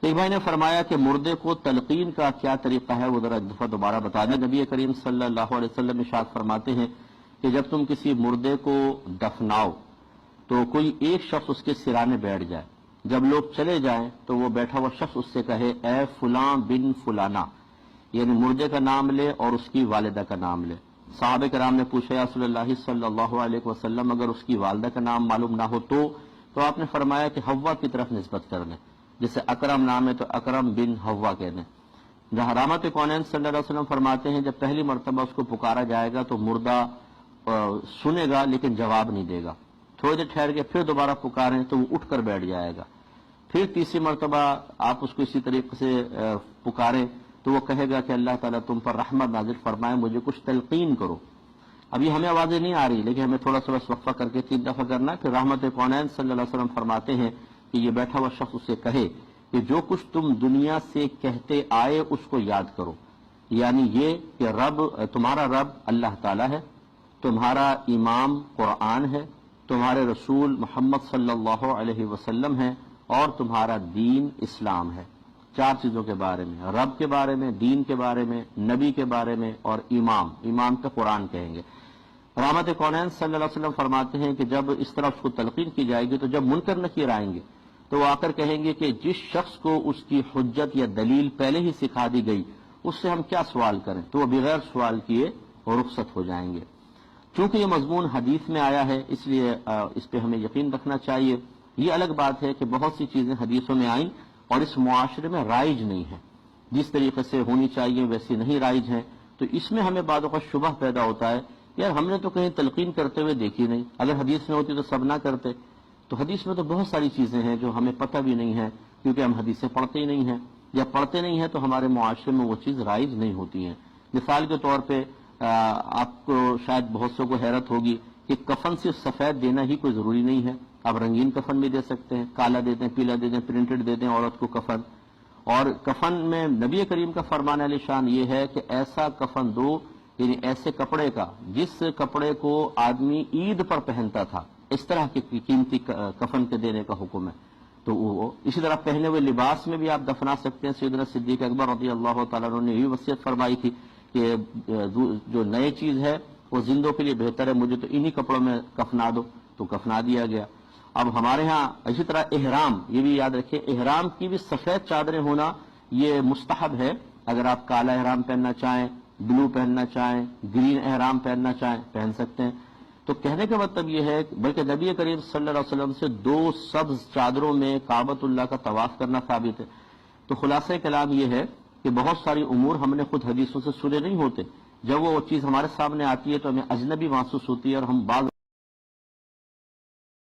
تو ایک بھائی نے فرمایا کہ مردے کو تلقین کا کیا طریقہ ہے وہ ذرا ایک دفعہ دوبارہ بتا دیں۔ نبی کریم صلی اللہ علیہ وسلم ارشاد فرماتے ہیں کہ جب تم کسی مردے کو دفناؤ تو کوئی ایک شخص اس کے سرانے بیٹھ جائے، جب لوگ چلے جائیں تو وہ بیٹھا ہوا شخص اس سے کہے اے فلاں بن فلانا، یعنی مردے کا نام لے اور اس کی والدہ کا نام لے۔ صحابہ کرام نے پوچھا یا رسول اللہ صلی اللہ علیہ وسلم اگر اس کی والدہ کا نام معلوم نہ ہو تو آپ نے فرمایا کہ حوا کی طرف نسبت کر دیں، جیسے اکرم نام ہے تو اکرم بن حوا کہہ دیں۔ جہاں رحمت کونین صلی اللہ علیہ وسلم فرماتے ہیں جب پہلی مرتبہ اس کو پکارا جائے گا تو مردہ سنے گا لیکن جواب نہیں دے گا، تھوڑی دیر ٹھہر کے پھر دوبارہ پکاریں تو وہ اٹھ کر بیٹھ جائے گا، پھر تیسری مرتبہ آپ اس کو اسی طریقے سے پکاریں تو وہ کہے گا کہ اللہ تعالیٰ تم پر رحمت نازل فرمائے، مجھے کچھ تلقین کرو۔ ابھی ہمیں آوازیں نہیں آ رہی لیکن ہمیں تھوڑا سا بس وقفہ کر کے 3 دفعہ کرنا ہے۔ پھر رحمت کونین صلی اللہ علیہ وسلم فرماتے ہیں کہ یہ بیٹھا ہوا شخص اسے کہے کہ جو کچھ تم دنیا سے کہتے آئے اس کو یاد کرو، یعنی یہ کہ تمہارا رب اللہ تعالیٰ ہے، تمہارا امام قرآن ہے، تمہارے رسول محمد صلی اللہ علیہ وسلم ہے اور تمہارا دین اسلام ہے۔ 4 چیزوں کے بارے میں، رب کے بارے میں، دین کے بارے میں، نبی کے بارے میں اور امام کا قرآن کہیں گے۔ رحمت کونین صلی اللہ علیہ وسلم فرماتے ہیں کہ جب اس طرح اس کو تلقین کی جائے گی تو جب منکر نکیر آئیں گے تو وہ آ کر کہیں گے کہ جس شخص کو اس کی حجت یا دلیل پہلے ہی سکھا دی گئی اس سے ہم کیا سوال کریں، تو وہ بغیر سوال کیے رخصت ہو جائیں گے۔ چونکہ یہ مضمون حدیث میں آیا ہے اس لیے اس پہ ہمیں یقین رکھنا چاہیے۔ یہ الگ بات ہے کہ بہت سی چیزیں حدیثوں میں آئیں اور اس معاشرے میں رائج نہیں ہے، جس طریقے سے ہونی چاہیے ویسی نہیں رائج ہیں، تو اس میں ہمیں بعض اوقات شبہ پیدا ہوتا ہے یار ہم نے تو کہیں تلقین کرتے ہوئے دیکھی نہیں، اگر حدیث میں ہوتی تو سب نہ کرتے۔ تو حدیث میں تو بہت ساری چیزیں ہیں جو ہمیں پتہ بھی نہیں ہے کیونکہ ہم حدیثیں پڑھتے ہی نہیں ہیں، یا پڑھتے نہیں ہیں تو ہمارے معاشرے میں وہ چیز رائج نہیں ہوتی ہیں۔ مثال کے طور پہ آپ کو شاید بہت سو کو حیرت ہوگی کہ کفن صرف سفید دینا ہی کوئی ضروری نہیں ہے، آپ رنگین کفن بھی دے سکتے ہیں، کالا دے دیں، پیلا دے دیں، پرنٹڈ دے دیں عورت کو کفن۔ اور کفن میں نبی کریم کا فرمان علی شان یہ ہے کہ ایسا کفن دو، یعنی ایسے کپڑے کا جس کپڑے کو آدمی عید پر پہنتا تھا، اس طرح کے قیمتی کفن کے دینے کا حکم ہے۔ تو وہ اسی طرح پہنے ہوئے لباس میں بھی آپ دفنا سکتے ہیں۔ سیدنا صدیق اکبر رضی اللہ تعالیٰ عنہ نے یہ وصیت فرمائی تھی کہ جو نئے چیز ہے وہ زندوں کے لیے بہتر ہے، مجھے تو انہی کپڑوں میں کفنا دو، تو کفنا دیا گیا۔ اب ہمارے ہاں اسی طرح احرام، یہ بھی یاد رکھیں احرام کی بھی سفید چادریں ہونا یہ مستحب ہے، اگر آپ کالا احرام پہننا چاہیں، بلو پہننا چاہیں، گرین احرام پہننا چاہیں پہن سکتے ہیں۔ تو کہنے کا مطلب یہ ہے بلکہ نبی کریم صلی اللہ علیہ وسلم سے 2 سبز چادروں میں کعبۃ اللہ کا طواف کرنا ثابت ہے۔ تو خلاصہ کلام یہ ہے کہ بہت ساری امور ہم نے خود حدیثوں سے سنے نہیں ہوتے، جب وہ چیز ہمارے سامنے آتی ہے تو ہمیں اجنبی محسوس ہوتی ہے اور ہم بعض